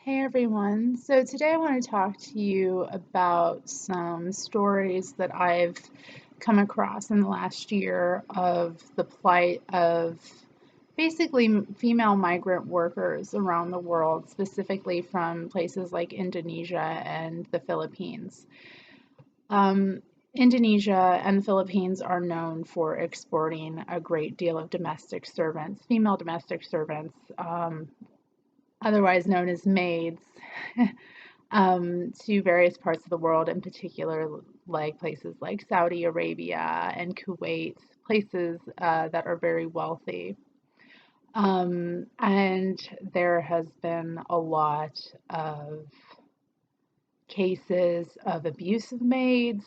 Hey everyone. So today I want to talk to you about some stories that I've come across in the last year of the plight of basically female migrant workers around the world, specifically from places like Indonesia and the Philippines. Um, Indonesia and the Philippines are known for exporting a great deal of domestic servants, female domestic servants, otherwise known as maids, to various parts of the world, in particular, like places like Saudi Arabia and Kuwait, places that are very wealthy. And there has been a lot of cases of abuse of maids,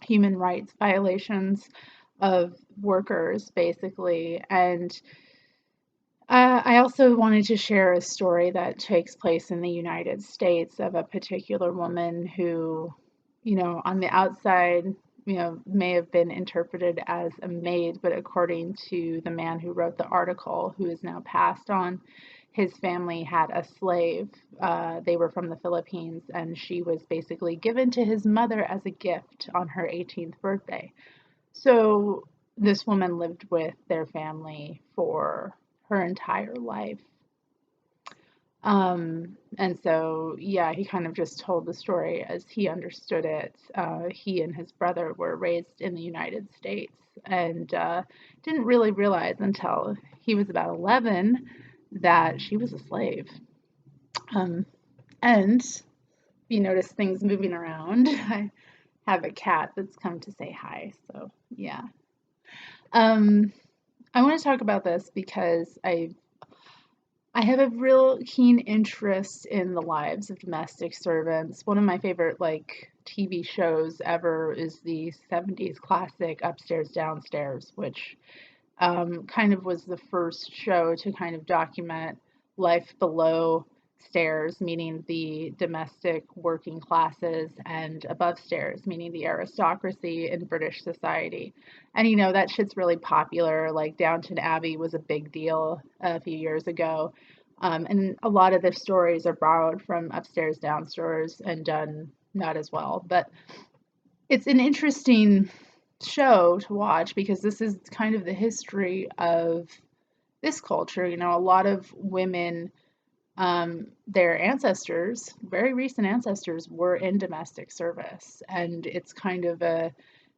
human rights violations of workers, basically. And I also wanted to share a story that takes place in the United States of a particular woman who, on the outside, may have been interpreted as a maid, but according to the man who wrote the article, who is now passed on, his family had a slave. They were from the Philippines, and she was basically given to his mother as a gift on her 18th birthday. So this woman lived with their family for her entire life. And so, yeah, he kind of just told the story as he understood it. He and his brother were raised in the United States and didn't really realize until he was about 11 that she was a slave. Um, and you notice things moving around. I have a cat that's come to say hi. So, yeah. Um, I want to talk about this because I have a real keen interest in the lives of domestic servants. One of my favorite TV shows ever is the 70s classic Upstairs Downstairs, which kind of was the first show to kind of document life below stairs, meaning the domestic working classes, and above stairs, meaning the aristocracy in British society. And that shit's really popular. Like Downton Abbey was a big deal a few years ago. And a lot of the stories are borrowed from Upstairs Downstairs and done not as well. But it's an interesting show to watch because this is kind of the history of this culture. A lot of women, their ancestors, very recent ancestors, were in domestic service, and it's kind of a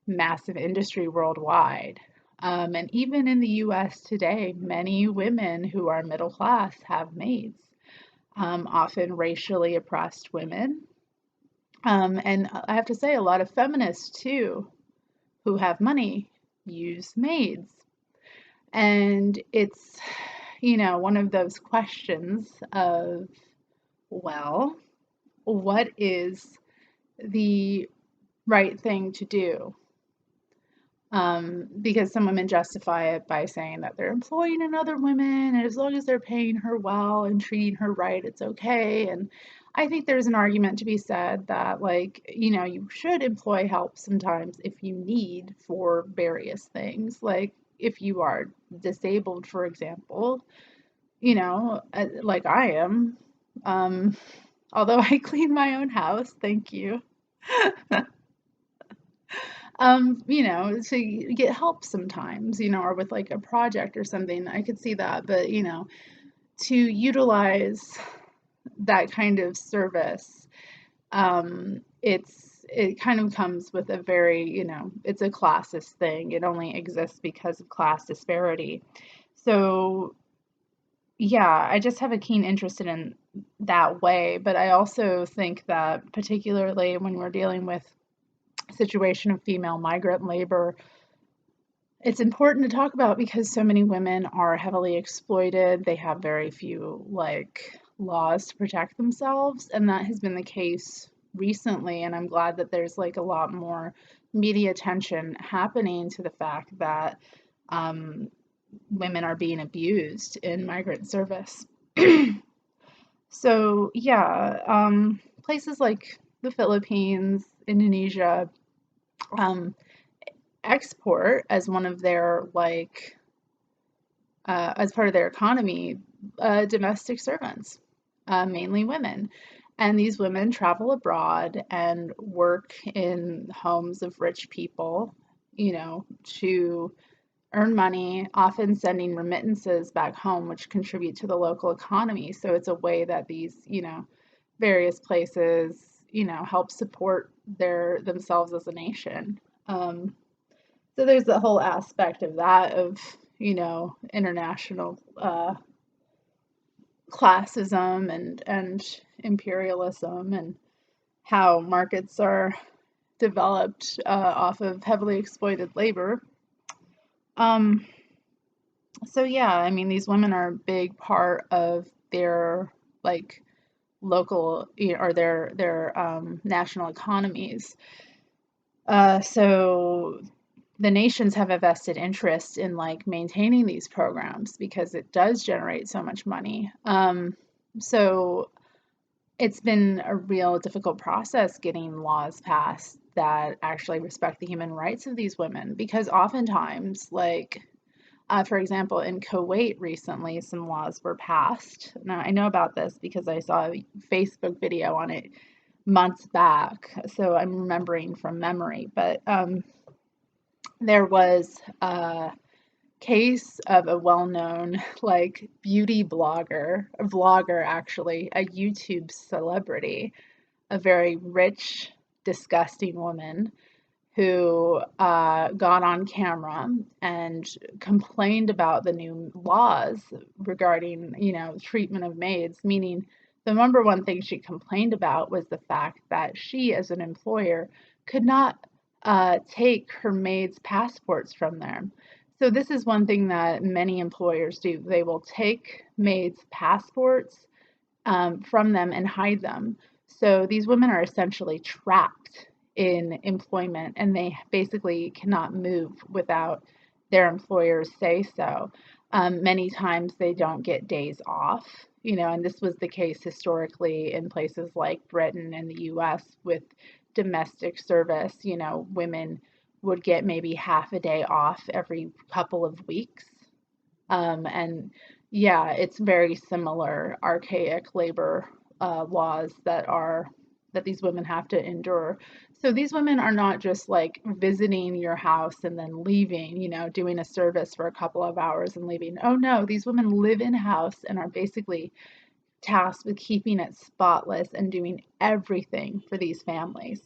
massive industry worldwide. And even in the US today, many women who are middle class have maids, often racially oppressed women. And I have to say, a lot of feminists too, who have money, use maids. And it's, one of those questions of, well, what is the right thing to do? Because some women justify it by saying that they're employing another woman, and as long as they're paying her well and treating her right, it's okay. And I think there's an argument to be said that, you should employ help sometimes if you need for various things. Like if you are disabled, for example, like I am. Um, Although I clean my own house, thank you. To get help sometimes, or with like a project or something, I could see that. But, to utilize that kind of service, it kind of comes with a very, it's a classist thing. It only exists because of class disparity. So, yeah, I just have a keen interest in that way. But I also think that particularly when we're dealing with situation of female migrant labor, it's important to talk about because so many women are heavily exploited. They have very few laws to protect themselves, and that has been the case recently. And I'm glad that there's a lot more media attention happening to the fact that women are being abused in migrant service. So yeah, places like the Philippines, Indonesia, um, export as one of their as part of their economy, domestic servants. mainly women. And these women travel abroad and work in homes of rich people, to earn money, often sending remittances back home, which contribute to the local economy. So it's a way that these, various places, help support themselves as a nation. Um, so there's the whole aspect of that of, international classism and imperialism, and how markets are developed off of heavily exploited labor. Um, so yeah, I mean, these women are a big part of their like local or their national economies. So the nations have a vested interest in like maintaining these programs because it does generate so much money. So it's been a real difficult process getting laws passed that actually respect the human rights of these women, because oftentimes, like, for example, in Kuwait recently, some laws were passed. Now, I know about this because I saw a Facebook video on it months back, so I'm remembering from memory. But there was a case of a well-known, like, beauty blogger, a vlogger actually, a YouTube celebrity, a very rich, disgusting woman who got on camera and complained about the new laws regarding, treatment of maids, meaning the number one thing she complained about was the fact that she, as an employer, could not take her maids' passports from them. So this is one thing that many employers do. They will take maids' passports from them and hide them. So these women are essentially trapped in employment, and they basically cannot move without their employers say so. Many times they don't get days off, and this was the case historically in places like Britain and the US with domestic service. Women would get maybe half a day off every couple of weeks. And yeah, it's very similar archaic labor laws that these women have to endure. So these women are not just like visiting your house and then leaving, doing a service for a couple of hours and leaving. Oh no, these women live in house and are basically tasked with keeping it spotless and doing everything for these families.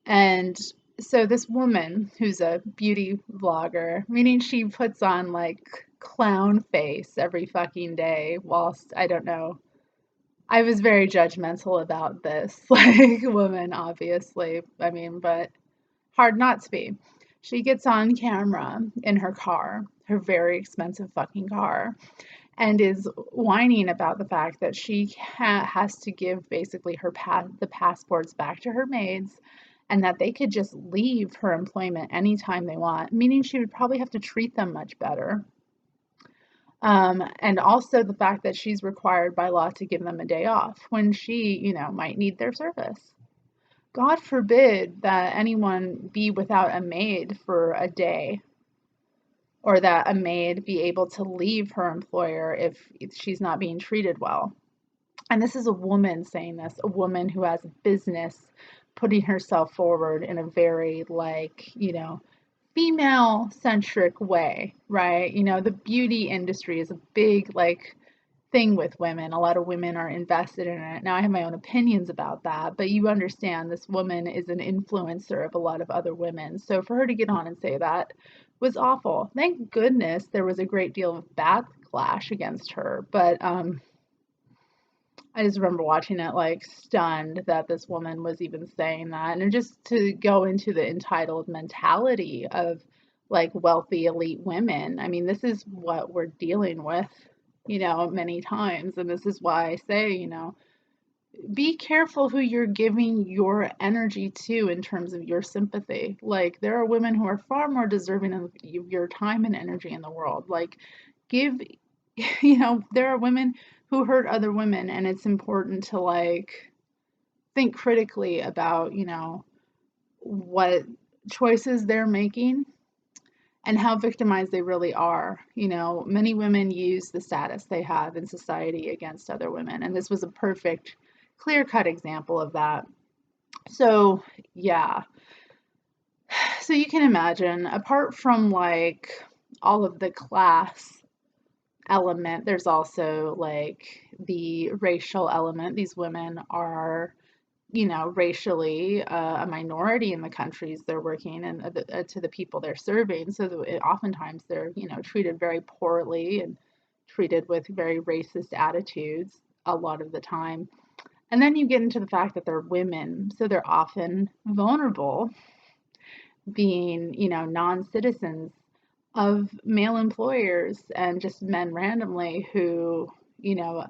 And so this woman who's a beauty vlogger, meaning she puts on like clown face every fucking day, whilst I don't know. I was very judgmental about this like woman, obviously. I mean, but hard not to be. She gets on camera in her car, her very expensive fucking car, and is whining about the fact that she has to give basically the passports back to her maids, and that they could just leave her employment anytime they want, meaning she would probably have to treat them much better. And also the fact that she's required by law to give them a day off when she, might need their service. God forbid that anyone be without a maid for a day, or that a maid be able to leave her employer if she's not being treated well. And this is a woman saying this, a woman who has a business, putting herself forward in a very, like, female centric way, right? The beauty industry is a big, like, thing with women. A lot of women are invested in it. Now, I have my own opinions about that, but you understand this woman is an influencer of a lot of other women. So for her to get on and say that was awful. Thank goodness there was a great deal of backlash against her, but I just remember watching it like stunned that this woman was even saying that. And just to go into the entitled mentality of like wealthy elite women, I mean, this is what we're dealing with, many times. And this is why I say, be careful who you're giving your energy to in terms of your sympathy. Like, there are women who are far more deserving of your time and energy in the world. Like, give, there are women who hurt other women, and it's important to like think critically about, what choices they're making, and how victimized they really are. You know, many women use the status they have in society against other women, and this was a perfect, clear-cut example of that. So, yeah. So you can imagine, apart from like all of the class element, there's also like the racial element. These women are, you know, racially a minority in the countries they're working and to the people they're serving. So oftentimes they're, you know, treated very poorly and treated with very racist attitudes a lot of the time. And then you get into the fact that they're women, so they're often vulnerable, being, you know, non-citizens of male employers and just men randomly who, you know,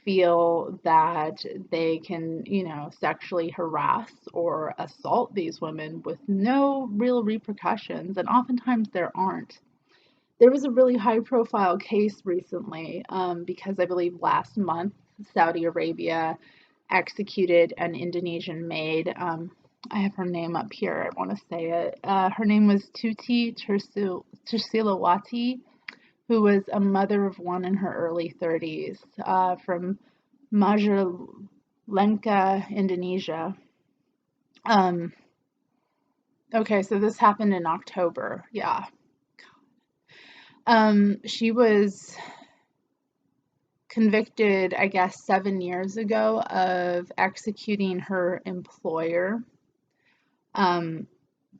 feel that they can, you know, sexually harass or assault these women with no real repercussions, and oftentimes there aren't. There was a really high profile case recently because I believe last month Saudi Arabia executed an Indonesian maid. I have her name up here. I want to say it. Her name was Tuti Tursilawati, who was a mother of one in her early 30s from Majalengka, Indonesia. Okay, so this happened in October. Yeah. She was convicted, I guess, 7 years ago of executing her employer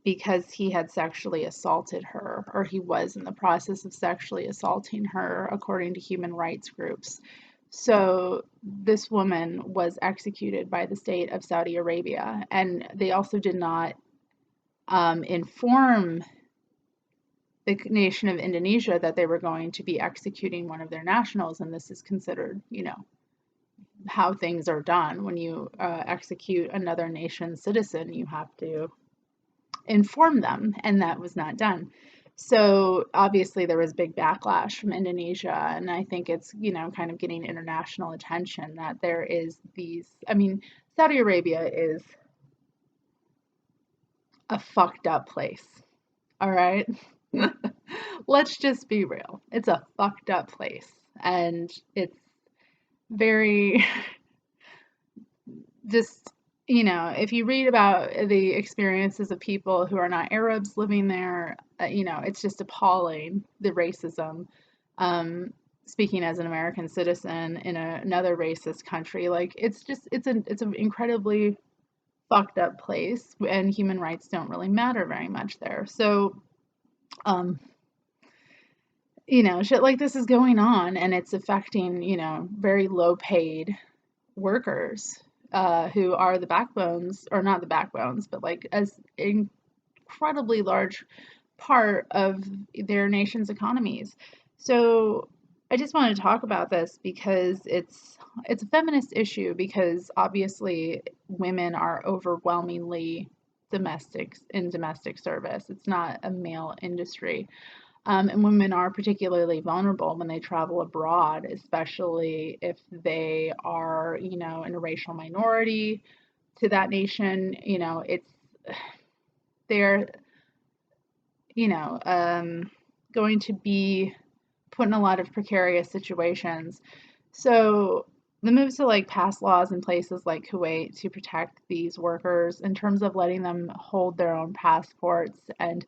because he had sexually assaulted her, or he was in the process of sexually assaulting her, according to human rights groups. So this woman was executed by the state of Saudi Arabia, and they also did not inform the nation of Indonesia that they were going to be executing one of their nationals, and this is considered, you know, how things are done. When you execute another nation's citizen, you have to inform them, and that was not done. So obviously there was big backlash from Indonesia, and I think it's, you know, kind of getting international attention that there is these, I mean, Saudi Arabia is a fucked up place. All right? Let's just be real. It's a fucked up place, and it's very just, you know, if you read about the experiences of people who are not Arabs living there, you know, it's just appalling, the racism. Speaking as an American citizen in another racist country, like it's an incredibly fucked up place, and human rights don't really matter very much there. So, you know, shit like this is going on, and it's affecting, you know, very low paid workers who are the backbones, or not the backbones, but like as incredibly large part of their nation's economies. So I just want to talk about this because it's a feminist issue, because obviously women are overwhelmingly domestic service. It's not a male industry. And women are particularly vulnerable when they travel abroad, especially if they are, you know, in a racial minority to that nation. You know, they're, you know, going to be put in a lot of precarious situations. So the moves to like pass laws in places like Kuwait to protect these workers in terms of letting them hold their own passports and,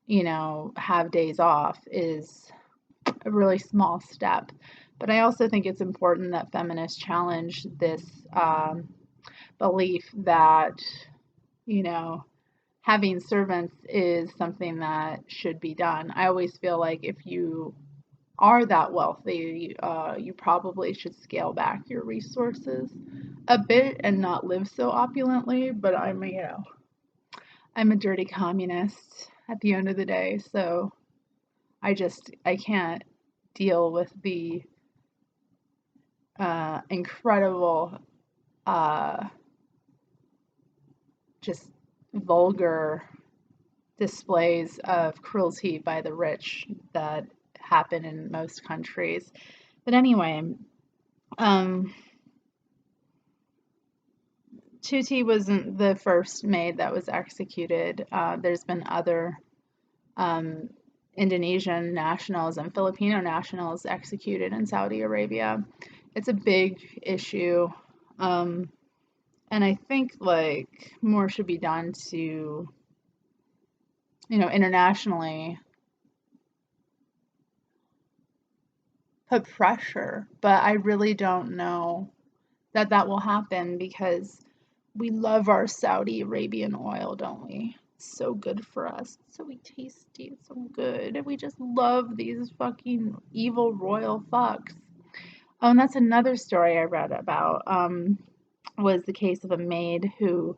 you know, have days off is a really small step. But I also think it's important that feminists challenge this belief that, you know, having servants is something that should be done. I always feel like if you are that wealthy, you probably should scale back your resources a bit and not live so opulently. But you know, I'm a dirty communist at the end of the day, so I can't deal with the incredible, just vulgar displays of cruelty by the rich that happen in most countries. But anyway, Tuti wasn't the first maid that was executed. There's been other um, Indonesian nationals and Filipino nationals executed in Saudi Arabia. It's a big issue. Um, and I think like more should be done to, internationally put pressure, but I really don't know that that will happen because we love our Saudi Arabian oil, don't we? It's so good for us. It's so tasty. It's so good. And we just love these fucking evil royal fucks. Oh, and that's another story I read about. Was the case of a maid who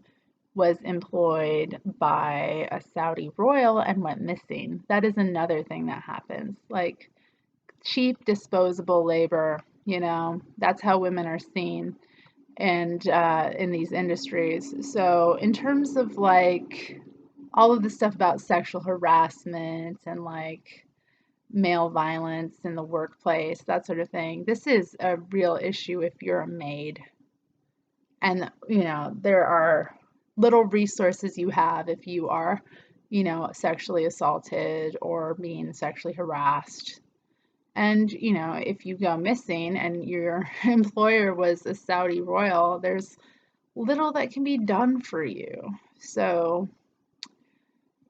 was employed by a Saudi royal and went missing. That is another thing that happens. Like cheap disposable labor, that's how women are seen and in these industries. So in terms of like all of the stuff about sexual harassment and like male violence in the workplace, that sort of thing, this is a real issue if you're a maid. And there are little resources you have if you are sexually assaulted or being sexually harassed. And, if you go missing and your employer was a Saudi royal, there's little that can be done for you. So,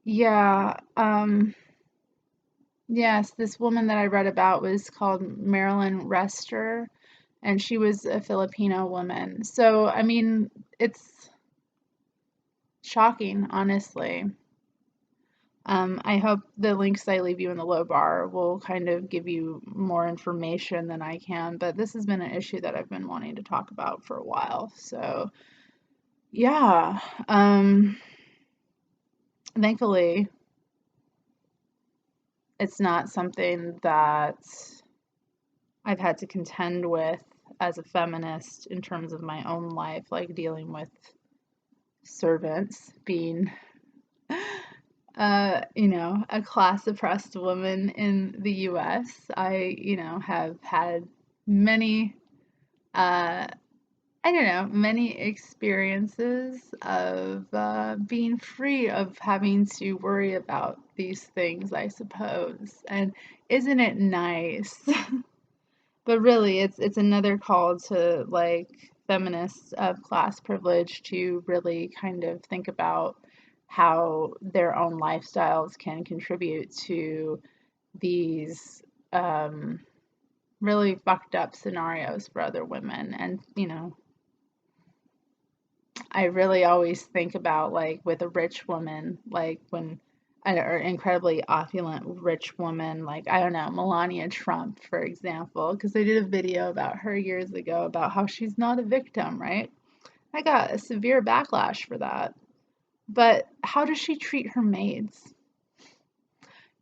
yeah, yes, this woman that I read about was called Marilyn Rester, and she was a Filipino woman. So, I mean, it's shocking, honestly. I hope the links I leave you in the low bar will kind of give you more information than I can, but this has been an issue that I've been wanting to talk about for a while. So, yeah, thankfully, it's not something that I've had to contend with as a feminist in terms of my own life, like dealing with servants being a class oppressed woman in the US. I, have had many, uh, I don't know, many experiences of being free of having to worry about these things, I suppose. And isn't it nice? But really, it's another call to like feminists of class privilege to really kind of think about how their own lifestyles can contribute to these really fucked up scenarios for other women. And I really always think about like with a rich woman, like when or incredibly opulent rich woman, like I don't know, Melania Trump, for example, because I did a video about her years ago about how she's not a victim, right? I got a severe backlash for that. But how does she treat her maids?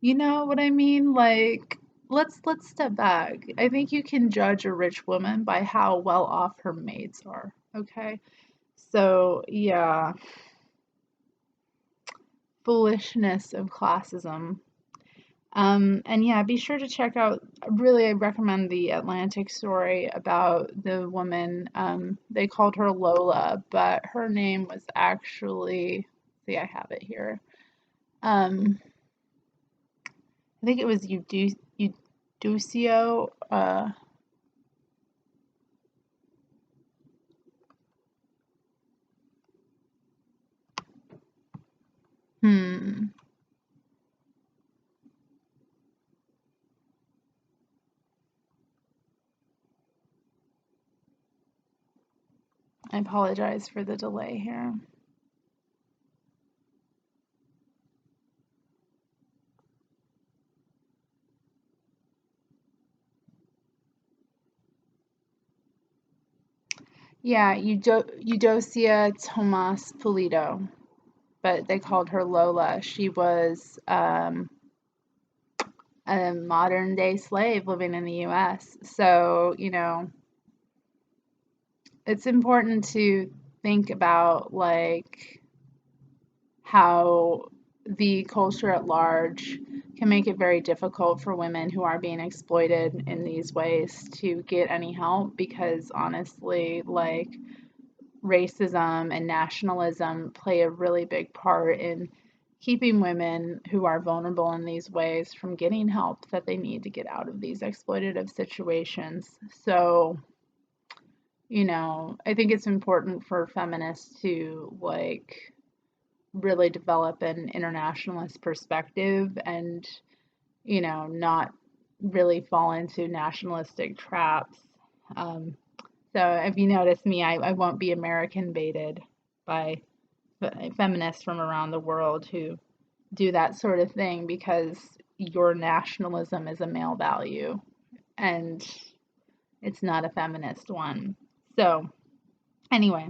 You know what I mean? Like let's step back. I think you can judge a rich woman by how well off her maids are, okay? So, yeah, foolishness of classism. And yeah, be sure to check out, really, I recommend the Atlantic story about the woman. They called her Lola, but her name was actually, see, I have it here. I think it was Euducio. Hmm, I apologize for the delay here. Yeah, Eudocia Tomas Pulido, but they called her Lola. She was a modern day slave living in the US. So, it's important to think about like how the culture at large can make it very difficult for women who are being exploited in these ways to get any help because honestly, like racism and nationalism play a really big part in keeping women who are vulnerable in these ways from getting help that they need to get out of these exploitative situations. So, I think it's important for feminists to really develop an internationalist perspective and, not really fall into nationalistic traps. Um, so if you notice me, I won't be American baited by feminists from around the world who do that sort of thing because your nationalism is a male value and it's not a feminist one. So, anyway,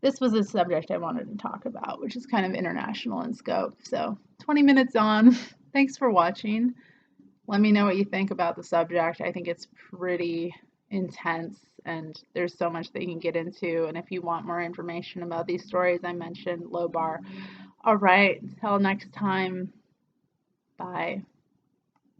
this was a subject I wanted to talk about, which is kind of international in scope. So, 20 minutes on. Thanks for watching. Let me know what you think about the subject. I think it's pretty intense and there's so much that you can get into. And if you want more information about these stories I mentioned, low bar. All right, until next time. Bye.